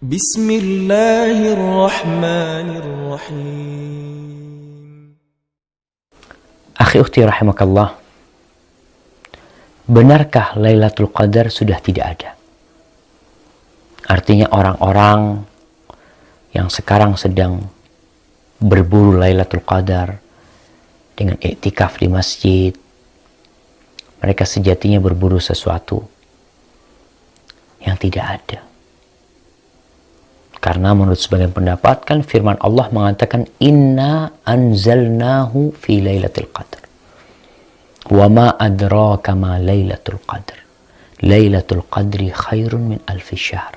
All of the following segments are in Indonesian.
Bismillahirrahmanirrahim. Akhi ukhti rahimakallah, benarkah Lailatul Qadar sudah tidak ada? Artinya orang-orang yang sekarang sedang berburu Lailatul Qadar dengan iktikaf di masjid, mereka sejatinya berburu sesuatu yang tidak ada. Karena menurut sebagian pendapat kan firman Allah mengatakan inna anzalnahu fi lailatul qadar. Wa ma adraka ma lailatul qadar. Lailatul qadri khairun min alfi syahr.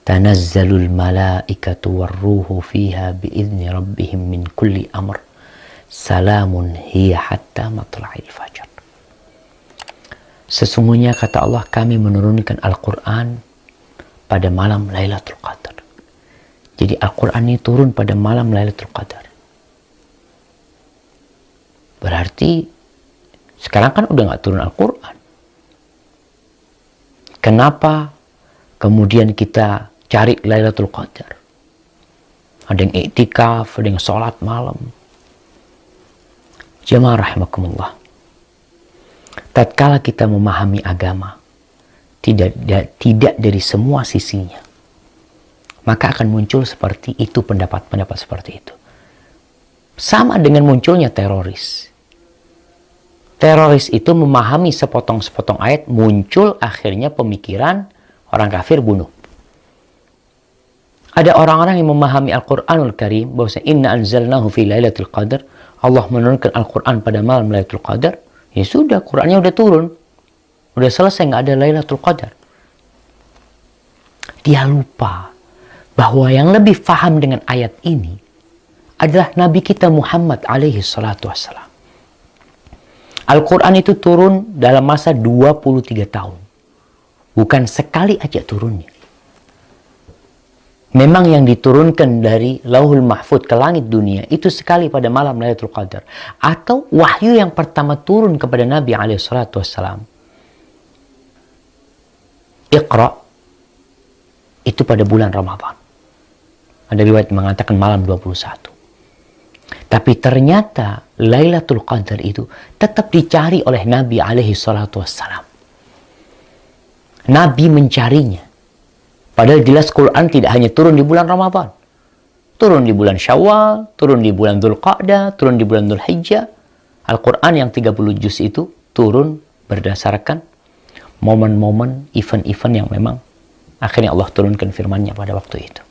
Tanazzalul malaikatu warruhu fiha biizni rabbihim min kulli amr. Salamun hiya hatta matla'il fajar. Sesungguhnya kata Allah, kami menurunkan Al-Quran pada malam Lailatul Qadar. Jadi Al-Quran ini turun pada malam Lailatul Qadar. Berarti sekarang kan udah nggak turun Al-Quran. Kenapa kemudian kita cari Lailatul Qadar? Ada yang iktikaf, ada yang sholat malam. Jamaah rahimakumullah. Tatkala kita memahami agama, tidak dari semua sisinya, maka akan muncul seperti itu, pendapat-pendapat seperti itu. Sama dengan munculnya teroris. Teroris itu memahami sepotong-sepotong ayat, muncul akhirnya pemikiran orang kafir bunuh. Ada orang-orang yang memahami Al-Quranul Karim, bahwa inna anzalnahu fi lailatul qadar, Allah menurunkan Al-Quran pada malam Lailatul Qadar. Ya sudah, Qurannya udah turun. Udah selesai, nggak ada Lailatul Qadar. Dia lupa bahwa yang lebih faham dengan ayat ini adalah Nabi kita Muhammad alaihi salatu wassalam. Al-Quran itu turun dalam masa 23 tahun. Bukan sekali aja turunnya. Memang yang diturunkan dari Lauhul Mahfud ke langit dunia itu sekali pada malam Lailatul Qadar. Atau wahyu yang pertama turun kepada Nabi alaihi salatu wassalam, Iqra, itu pada bulan Ramadan. Ada riwayat mengatakan malam 21. Tapi ternyata Lailatul Qadar itu tetap dicari oleh Nabi alaihi salatu wassalam. Nabi mencarinya. Padahal jelas Quran tidak hanya turun di bulan Ramadan. Turun di bulan Syawal, turun di bulan Dzulqa'dah, turun di bulan Dzulhijjah. Al-Quran yang 30 juz itu turun berdasarkan momen-momen, event-event yang memang akhirnya Allah turunkan firman-Nya pada waktu itu.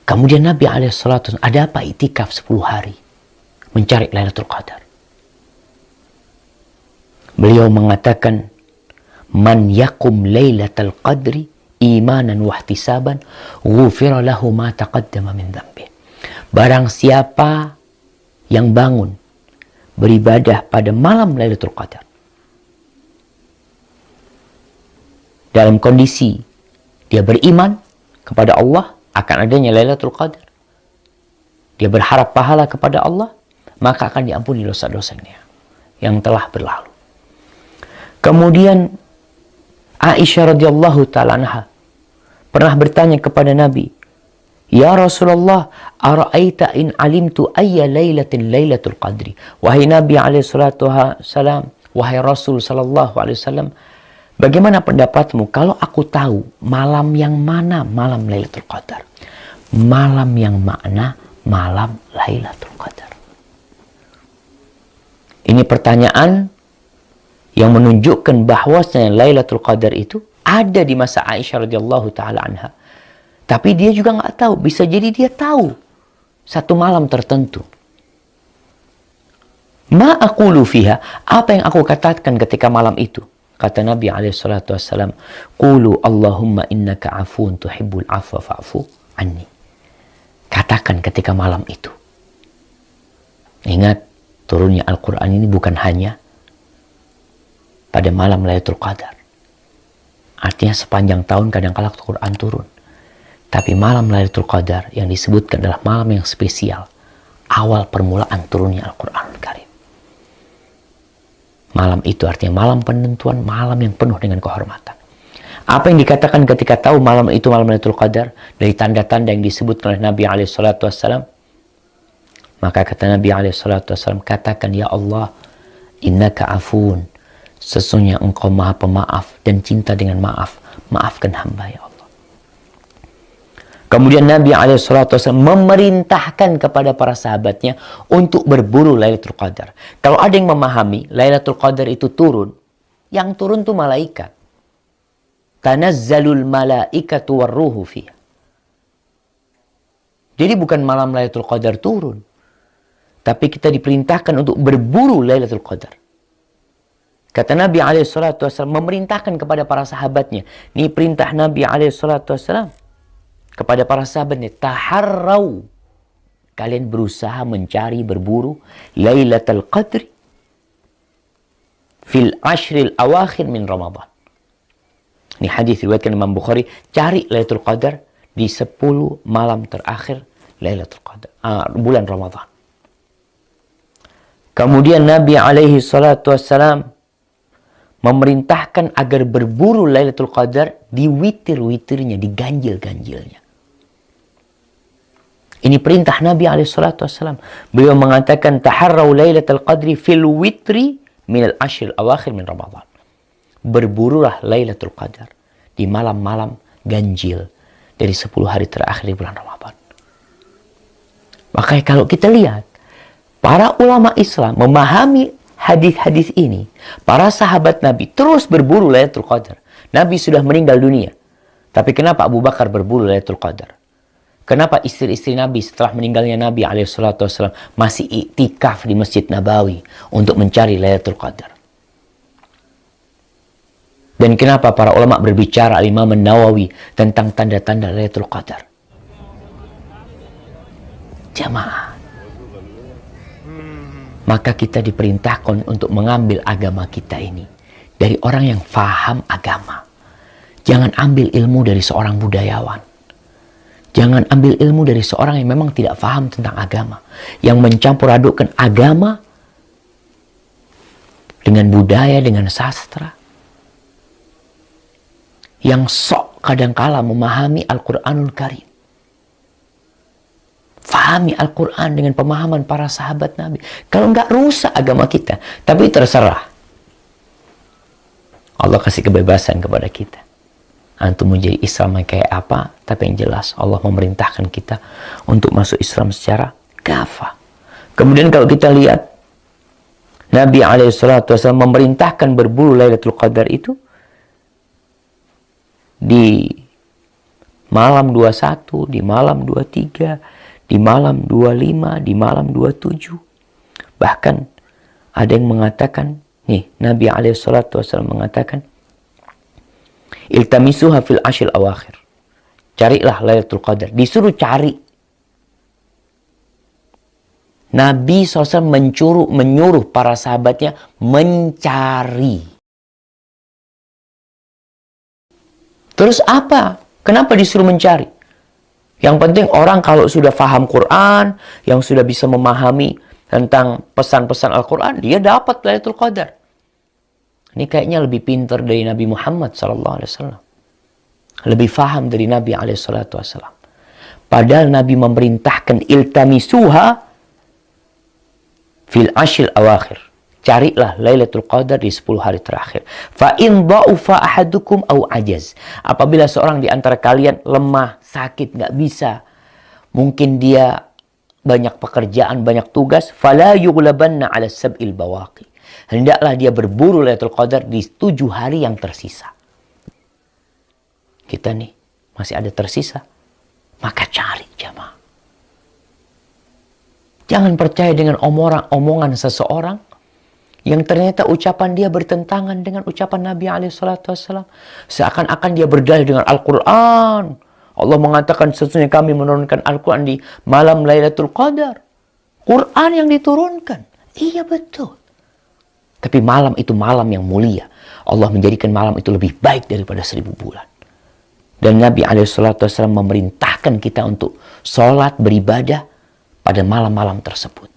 Kemudian Nabi alaihissalam ada apa? Iktikaf 10 hari mencari Lailatul Qadar. Beliau mengatakan, man yakum lailatul qadri imanan wa ihtisaban ghufira lahu ma taqaddama min dzambi. Barang siapa yang bangun beribadah pada malam Lailatul Qadar dalam kondisi dia beriman kepada Allah akan adanya Lailatul Qadar, dia berharap pahala kepada Allah, maka akan diampuni dosa-dosanya yang telah berlalu. Kemudian Aisyah radhiyallahu ta'ala anha pernah bertanya kepada Nabi, ya Rasulullah, ara'aita in alimtu ayya lailatin lailatul qadri. Wahai Nabi alaihi salatu wasalam, wahai Rasul sallallahu alaihi wasallam, bagaimana pendapatmu kalau aku tahu malam yang mana malam Lailatul Qadar? Malam yang makna malam Lailatul Qadar. Ini pertanyaan yang menunjukkan bahwasanya Lailatul Qadar itu ada di masa Aisyah radhiyallahu taala anha. Tapi dia juga nggak tahu, bisa jadi dia tahu satu malam tertentu. Ma aqulu fiha, apa yang aku katakan ketika malam itu? Kata Nabi alaihi salatu wassalam, qulu Allahumma innaka afuun tuhibbul afwa fa'fu anni. Katakan ketika malam itu. Ingat, turunnya Al-Quran ini bukan hanya pada malam Lailatul Qadar. Artinya sepanjang tahun kadang-kala Al-Quran turun. Tapi malam Lailatul Qadar yang disebutkan adalah malam yang spesial. Awal permulaan turunnya Al-Quran Karim. Malam itu artinya malam penentuan, malam yang penuh dengan kehormatan. Apa yang dikatakan ketika tahu malam itu malam Lailatul Qadar? Dari tanda-tanda yang disebutkan oleh Nabi SAW. Maka kata Nabi SAW, katakan, ya Allah, innaka afun, sesungguhnya engkau maha pemaaf dan cinta dengan maaf. Maafkan hamba, ya Allah. Kemudian Nabi SAW memerintahkan kepada para sahabatnya untuk berburu Lailatul Qadar. Kalau ada yang memahami Lailatul Qadar itu turun, yang turun itu malaikat. Tanazzalul malaikatu warruhu fiha. Jadi bukan malam Lailatul Qadar turun, tapi kita diperintahkan untuk berburu Lailatul Qadar. Kata Nabi SAW memerintahkan kepada para sahabatnya. Ini perintah Nabi SAW kepada para sahabatnya. Taharrau. Kalian berusaha mencari, berburu Lailatul Qadri fil ashril awakhir min Ramadan. Ini hadis riwayatkan Imam Bukhari. Cari Lailatul Qadar di 10 malam terakhir Lailatul Qadar. Bulan Ramadan. Kemudian Nabi SAW memerintahkan agar berburu Lailatul Qadar di witir-witirnya, di ganjil-ganjilnya. Ini perintah Nabi SAW. Beliau mengatakan, taharrau Lailatul Qadri fil witri minal ashril awakhir min Ramadan. Berburulah Lailatul Qadar di malam-malam ganjil dari 10 hari terakhir di bulan Ramadan. Makanya kalau kita lihat, para ulama Islam memahami hadis-hadis ini. Para sahabat Nabi terus berburu Lailatul Qadar. Nabi sudah meninggal dunia. Tapi kenapa Abu Bakar berburu Lailatul Qadar? Kenapa istri-istri Nabi setelah meninggalnya Nabi SAW masih iktikaf di Masjid Nabawi untuk mencari Lailatul Qadar? Dan kenapa para ulama berbicara Al-Imam Nawawi tentang tanda-tanda Lailatul Qadar? Jamaah. Maka kita diperintahkan untuk mengambil agama kita ini dari orang yang faham agama. Jangan ambil ilmu dari seorang budayawan. Jangan ambil ilmu dari seorang yang memang tidak faham tentang agama. Yang mencampur adukkan agama dengan budaya, dengan sastra. Yang sok kadangkala memahami Al-Quranul Karim. Fahami Al-Quran dengan pemahaman para sahabat Nabi. Kalau enggak, rusak agama kita. Tapi terserah. Allah kasih kebebasan kepada kita. Antum menjadi Islam yang kayak apa, tapi yang jelas Allah memerintahkan kita untuk masuk Islam secara kafah. Kemudian kalau kita lihat, Nabi SAW memerintahkan berburu Lailatul Qadar itu di malam 21, di malam 23, di malam 25, di malam 27. Bahkan ada yang mengatakan, nih, Nabi SAW mengatakan, iltamisuha fil ashil awakhir. Carilah Lailatul Qadar. Disuruh cari. Nabi SAW menyuruh para sahabatnya mencari. Terus apa? Kenapa disuruh mencari? Yang penting orang kalau sudah faham Quran, yang sudah bisa memahami tentang pesan-pesan Al-Quran, dia dapat Lailatul Qadar. Ini kayaknya lebih pintar dari Nabi Muhammad SAW. Lebih faham dari Nabi SAW. Padahal Nabi memerintahkan iltamisuha fil ashil awakhir. Carilah Lailatul Qadar di 10 hari terakhir. Fa in dha'ufa ahadukum aw ajaz. Apabila seorang di antara kalian lemah, sakit, nggak bisa, mungkin dia banyak pekerjaan, banyak tugas, fala yughlabanna 'ala sab'il bawaqi. Hendaklah dia berburu Lailatul Qadar di 7 hari yang tersisa. Kita nih masih ada tersisa, maka cari, jamaah. Jangan percaya dengan omongan seseorang yang ternyata ucapan dia bertentangan dengan ucapan Nabi SAW. Seakan-akan dia berdalil dengan Al-Quran. Allah mengatakan sesungguhnya kami menurunkan Al-Quran di malam Lailatul Qadar. Quran yang diturunkan. Iya, betul. Tapi malam itu malam yang mulia. Allah menjadikan malam itu lebih baik daripada 1000 bulan. Dan Nabi SAW memerintahkan kita untuk sholat, beribadah pada malam-malam tersebut.